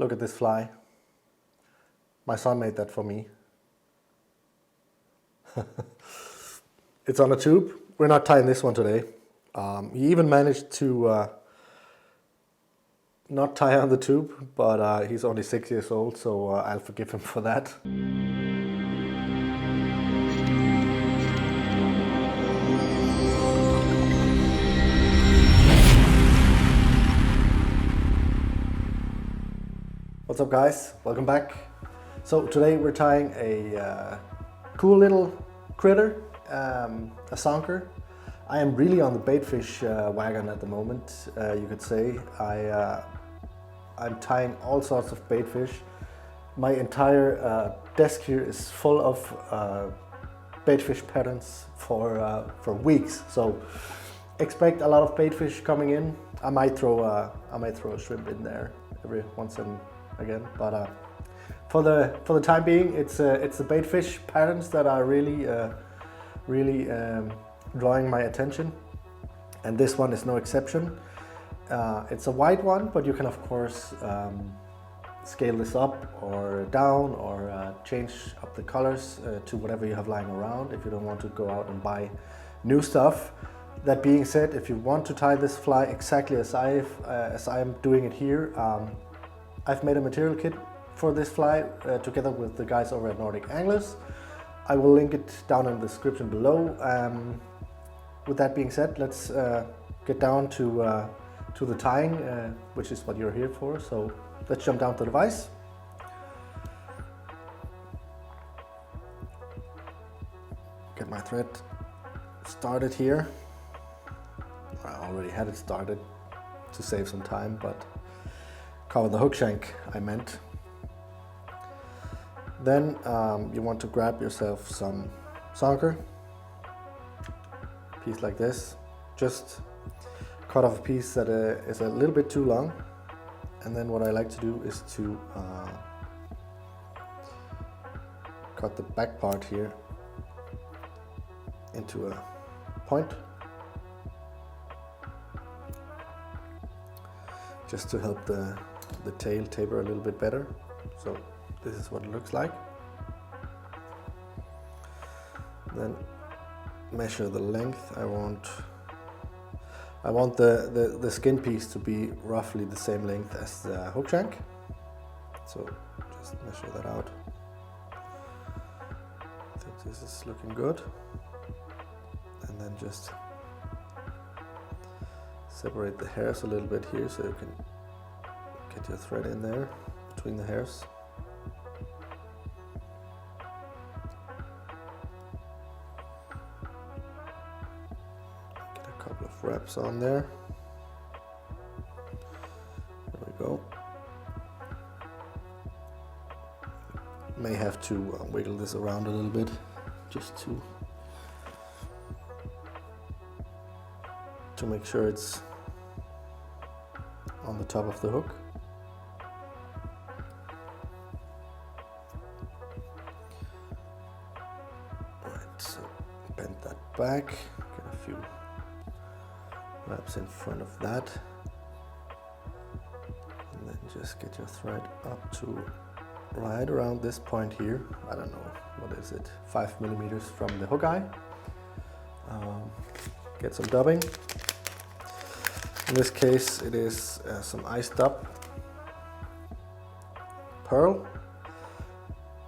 Look at this fly. My son made that for me. It's on a tube. We're not tying this one today. He even managed to not tie on the tube, but he's only 6 years old, so I'll forgive him for that. What's up, guys? Welcome back. So today we're tying a cool little critter, a zonker. I am really on the baitfish wagon at the moment, you could say. I'm tying all sorts of baitfish. My entire desk here is full of baitfish patterns for weeks. So expect a lot of baitfish coming in. I might throw a shrimp in there every once and again, but for the time being, it's the baitfish patterns that are really drawing my attention, and this one is no exception. It's a white one, but you can of course scale this up or down, or change up the colors to whatever you have lying around if you don't want to go out and buy new stuff. That being said, if you want to tie this fly exactly as I'm doing it here, I've made a material kit for this fly together with the guys over at Nordic Anglers. I will link it down in the description below. With that being said, let's get down to the tying, which is what you're here for. So let's jump down to the vise. Get my thread started here. I already had it started to save some time, but cover the hook shank, I meant. Then you want to grab yourself some zonker, piece like this. Just cut off a piece that is a little bit too long, and then what I like to do is to cut the back part here into a point, just to help the tail taper a little bit better. So this is what it looks like. Then measure the length. I want the skin piece to be roughly the same length as the hook shank. So just measure that out. I think this is looking good. And then just separate the hairs a little bit here so you can get your thread in there between the hairs. Get a couple of wraps on there. There we go. May have to wiggle this around a little bit just to make sure it's on the top of the hook. Right, so bend that back, get a few wraps in front of that, and then just get your thread up to right around this point here. I don't know, what is it, 5 millimeters from the hook eye. Get some dubbing. In this case, it is some iced up pearl,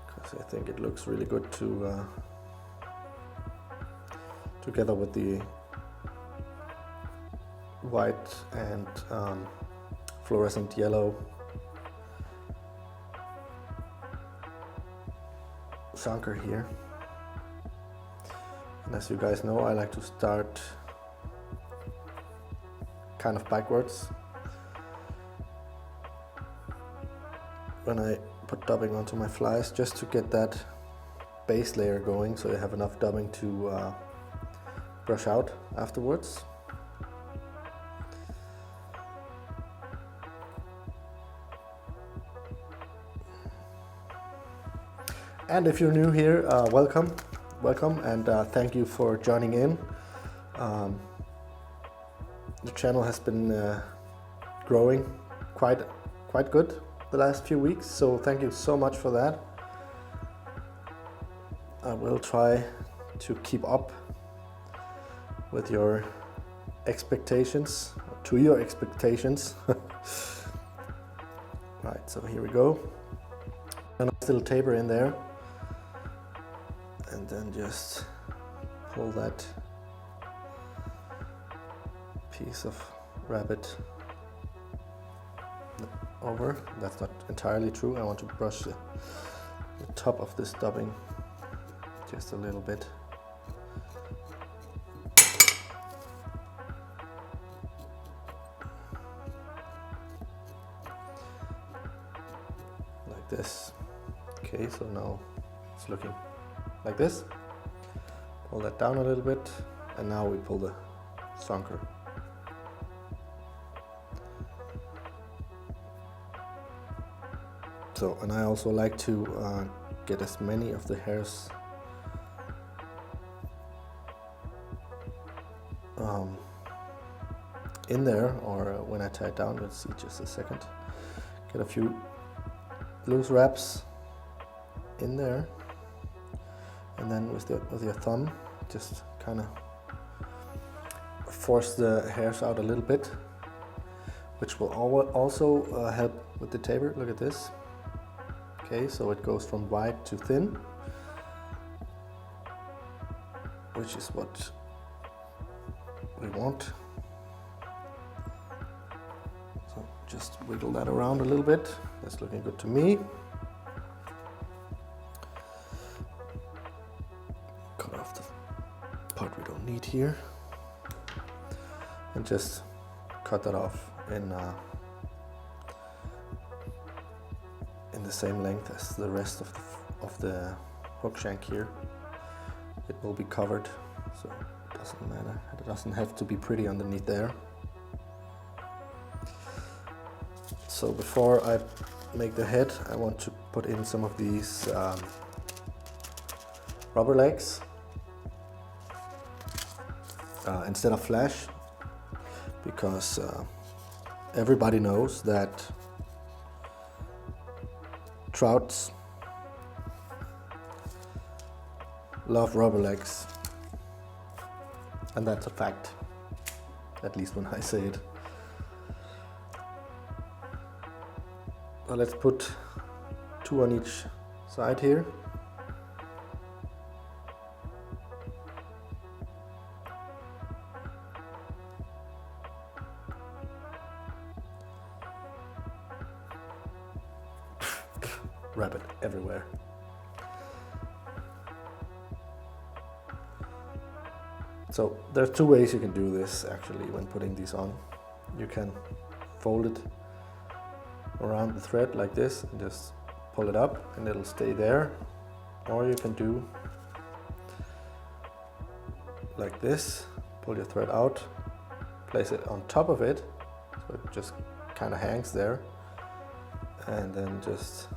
because I think it looks really good to together with the white and fluorescent yellow zonker here. And as you guys know, I like to start kind of backwards when I put dubbing onto my flies, just to get that base layer going, so you have enough dubbing to brush out afterwards. And if you're new here, welcome, and thank you for joining in. The channel has been growing quite good. the last few weeks, so thank you so much for that. I will try to keep up with your expectations, to your expectations. Right, so here we go. A nice little taper in there, and then just pull that piece of rabbit over. That's not entirely true. I want to brush the top of this dubbing just a little bit. Like this. Okay, so now it's looking like this. Pull that down a little bit, and now we pull the Zonker. So, and I also like to get as many of the hairs in there, or when I tie it down, let's see, just a second. Get a few loose wraps in there, and then with your thumb, just kind of force the hairs out a little bit, which will also help with the taper. Look at this. Okay, so it goes from wide to thin, which is what we want. So just wiggle that around a little bit. That's looking good to me. Cut off the part we don't need here, and just cut that off in the same length as the rest of the hook shank here. It will be covered, so it doesn't matter. It doesn't have to be pretty underneath there. So before I make the head, I want to put in some of these rubber legs instead of flash, because everybody knows that trouts love rubber legs, and that's a fact, at least when I say it. Well, let's put 2 on each side here. Rabbit everywhere. So there's 2 ways you can do this actually when putting these on. You can fold it around the thread like this and just pull it up and it'll stay there, or you can do like this, pull your thread out, place it on top of it so it just kind of hangs there, and then just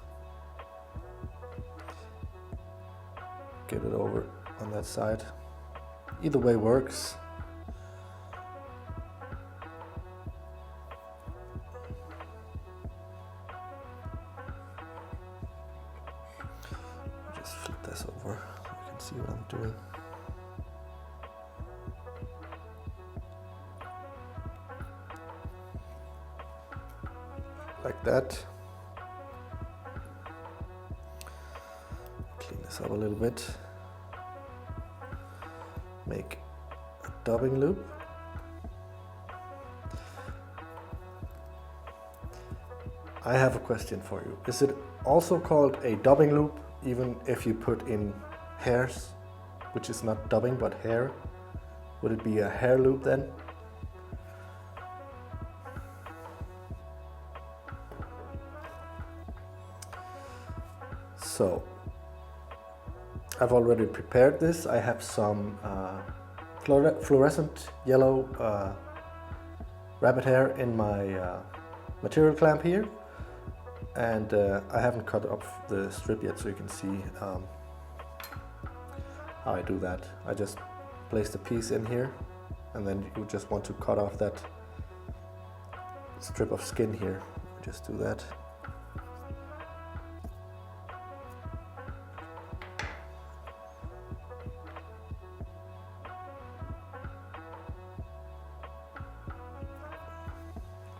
get it over on that side. Either way works. Just flip this over so you can see what I'm doing. Like that. Clean this up a little bit. Make a dubbing loop. I have a question for you. Is it also called a dubbing loop even if you put in hairs, which is not dubbing but hair? Would it be a hair loop then? So I've already prepared this. I have some fluorescent yellow rabbit hair in my material clamp here, and I haven't cut off the strip yet, so you can see how I do that. I just place the piece in here, and then you just want to cut off that strip of skin here. Just do that.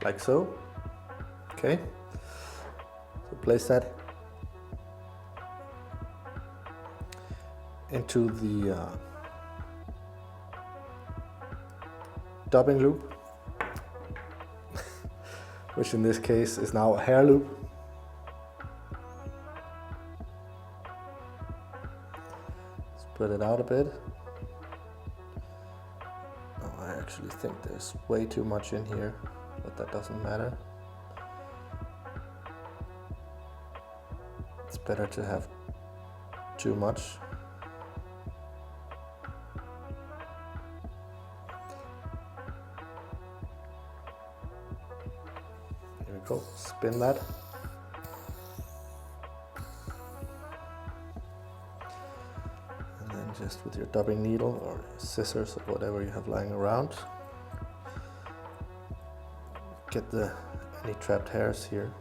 like so. Okay, so place that into the dubbing loop, which in this case is now a hair loop. Spread it out a bit. Oh, I actually think there's way too much in here, but that doesn't matter. It's better to have too much. Here we go, spin that. And then just with your dubbing needle or scissors or whatever you have lying around, get any trapped hairs here.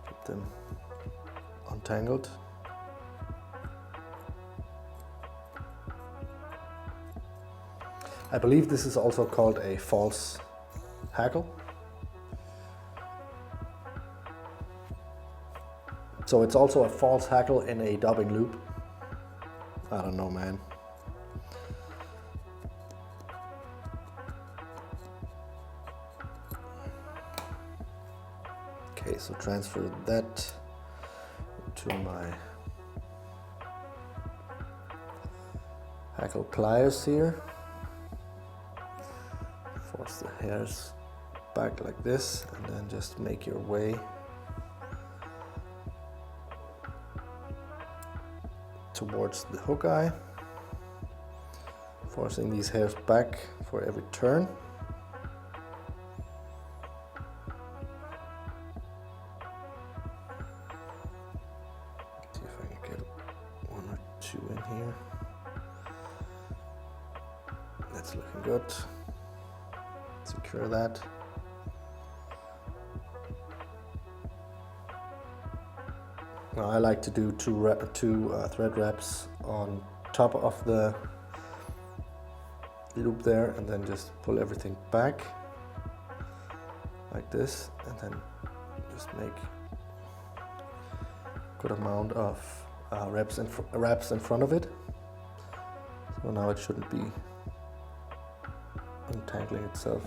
Get them untangled. I believe this is also called a false hackle. So it's also a false hackle in a dubbing loop. I don't know, man. Okay, so transfer that to my hackle pliers here. Force the hairs back like this, and then just make your way towards the hook eye, forcing these hairs back for every turn. See if I can get one or two in here. That's looking good. Secure that. Now I like to do two thread wraps on top of the loop there, and then just pull everything back like this, and then just make a good amount of wraps in front of it. So now it shouldn't be untangling itself.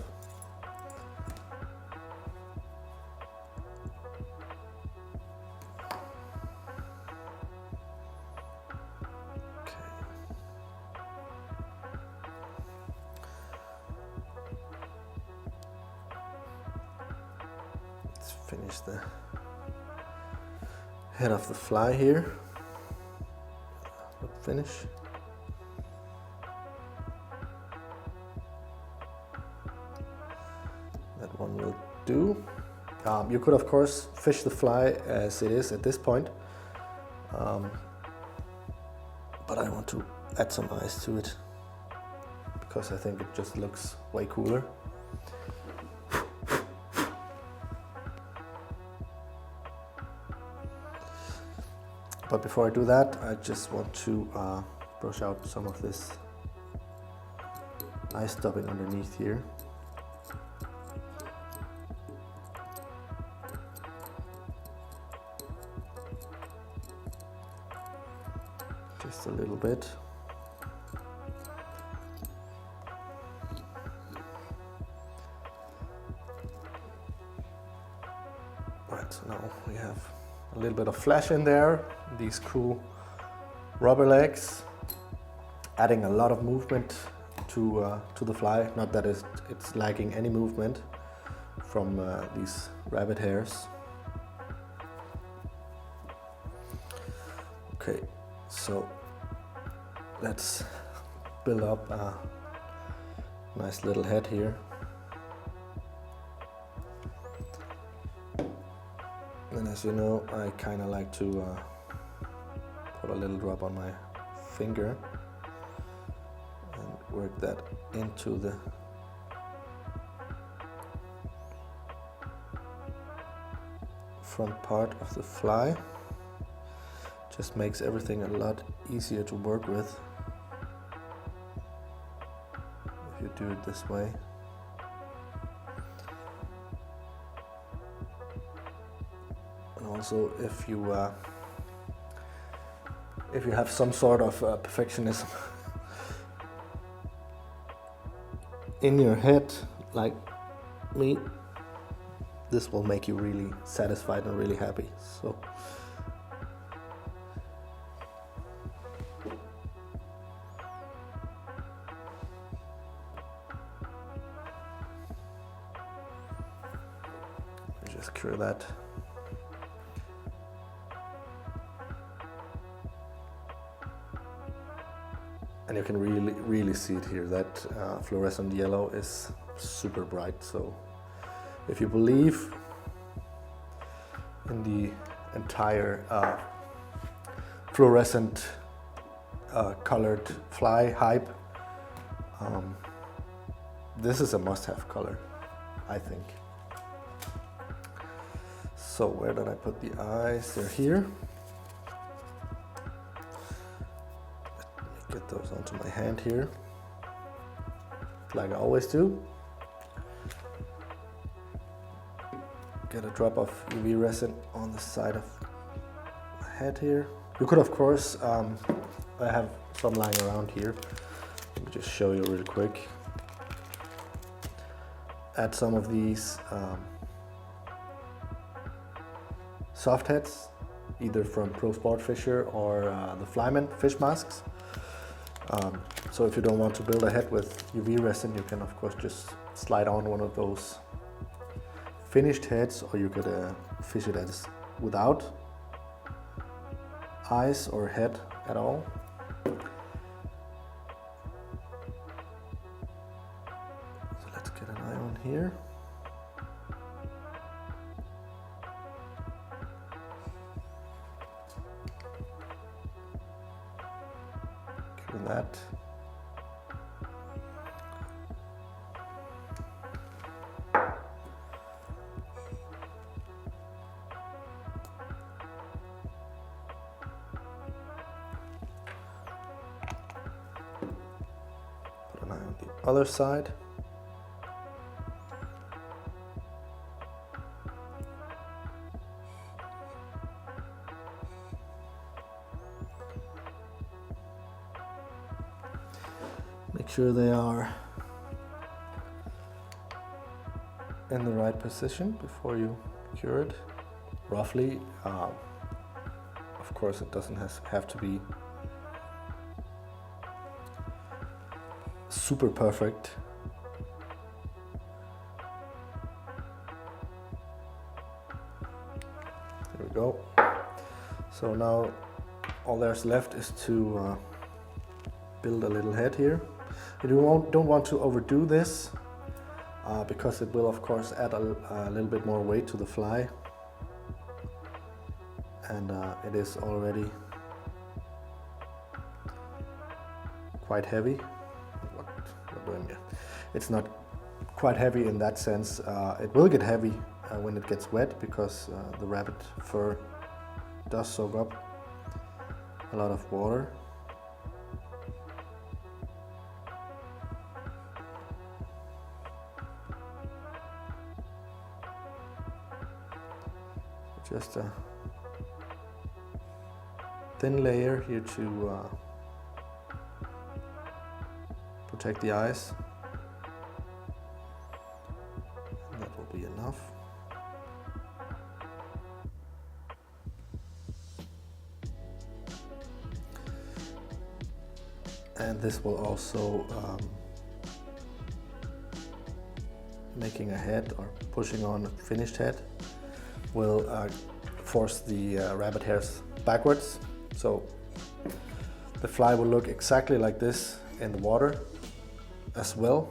Finish the head of the fly here. Finish. That one will do. You could of course fish the fly as it is at this point, but I want to add some eyes to it because I think it just looks way cooler. But before I do that, I just want to brush out some of this nice dubbing underneath here. Just a little bit. Right, so now we have a little bit of flesh in there, these cool rubber legs, adding a lot of movement to the fly. Not that it's lacking any movement from these rabbit hairs. Okay, so let's build up a nice little head here. And as you know, I kind of like to put a little drop on my finger and work that into the front part of the fly. Just makes everything a lot easier to work with if you do it this way. And also if you have some sort of perfectionism in your head like me, this will make you really satisfied and really happy. So just cure that. And you can really see it here, that fluorescent yellow is super bright. So if you believe in the entire fluorescent colored fly hype, this is a must-have color, I think. So where did I put the eyes? They're here. Get those onto my hand here, like I always do. Get a drop of UV resin on the side of my head here. You could, of course, I have some lying around here. Let me just show you real quick. Add some of these soft heads, either from Pro Sport Fisher or the Flyman fish masks. So if you don't want to build a head with UV resin, you can of course just slide on one of those finished heads, or you could fish it as without eyes or head at all. So let's get an eye on here. That. Put an eye on the other side. Make sure they are in the right position before you cure it. Roughly, of course it doesn't have to be super perfect. There we go. So now all there's left is to build a little head here. You don't want to overdo this because it will of course add a little bit more weight to the fly, and it is already quite heavy. It's not quite heavy in that sense. It will get heavy when it gets wet, because the rabbit fur does soak up a lot of water. Just a thin layer here to protect the eyes. And that will be enough. And this will also making a head or pushing on a finished head will force the rabbit hairs backwards. So the fly will look exactly like this in the water as well.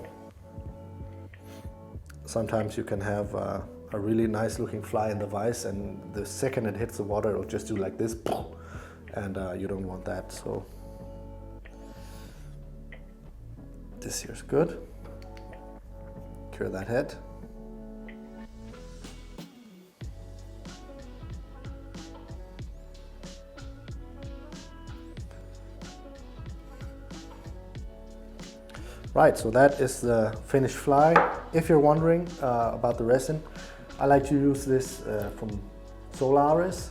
Sometimes you can have a really nice looking fly in the vise, and the second it hits the water it'll just do like this, and you don't want that. So this here's good. Cure that head. Right, so that is the finished fly. If you're wondering about the resin, I like to use this from Solaris.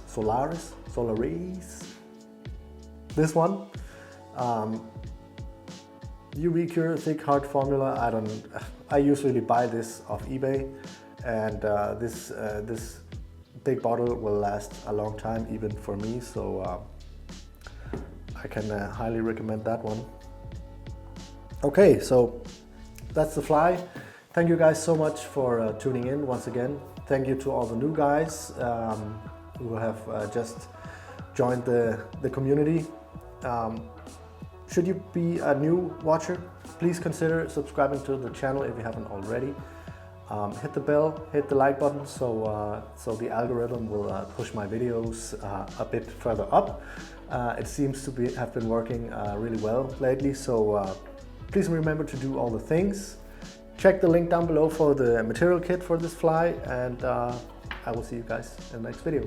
This one. UV Cure thick hard formula. I usually buy this off eBay, and this big bottle will last a long time even for me, so I can highly recommend that one. Okay, so that's the fly. Thank you guys so much for tuning in once again. Thank you to all the new guys who have just joined the community. Should you be a new watcher, please consider subscribing to the channel if you haven't already. Hit the bell, hit the like button, so the algorithm will push my videos a bit further up. It seems to have been working really well lately, so please remember to do all the things. Check the link down below for the material kit for this fly, and I will see you guys in the next video.